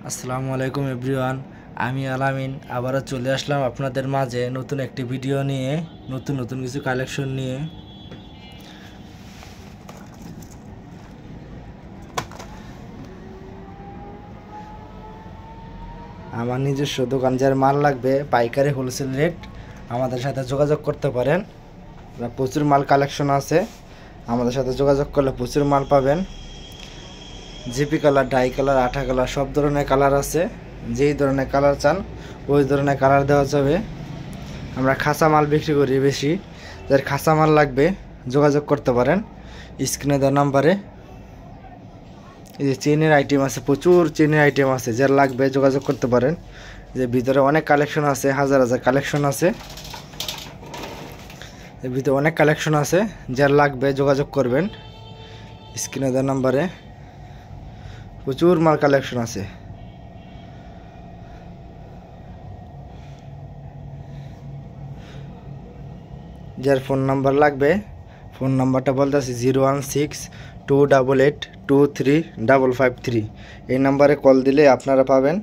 আসসালামু আলাইকুম এভরিওয়ান। আমি আলামিন আবারও চলে আসলাম আপনাদের মাঝে নতুন একটি ভিডিও নিয়ে, নতুন নতুন কিছু কালেকশন নিয়ে। আমার নিজস্ব দোকান, যার মাল লাগবে পাইকারি হোলসেল রেট আমাদের সাথে যোগাযোগ করতে পারেন। প্রচুর মাল কালেকশন আছে, আমাদের সাথে যোগাযোগ করলে প্রচুর মাল পাবেন। জিপি কালার, ডাই কালার, আঠা কালার, সব ধরনের কালার আছে। যেই ধরনের কালার চান ওই ধরনের কালার দেওয়া যাবে। আমরা খাসা মাল বিক্রি করি বেশি, যার খাসা মাল লাগবে যোগাযোগ করতে পারেন স্ক্রিনে দেওয়া নাম্বারে। এই যে চেনের আইটেম আছে, প্রচুর চেনের আইটেম আছে, যার লাগবে যোগাযোগ করতে পারেন। যে ভিতরে অনেক কালেকশন আছে, হাজার হাজার কালেকশন আছে, এর ভিতরে অনেক কালেকশন আছে, যার লাগবে যোগাযোগ করবেন স্ক্রিনে দেওয়া নাম্বারে। প্রচুর মাল কালেকশন আছে। যার ফোন নাম্বার লাগবে, ফোন নাম্বারটা বলতেছি 01628823553। এই নাম্বারে কল দিলে আপনারা পাবেন।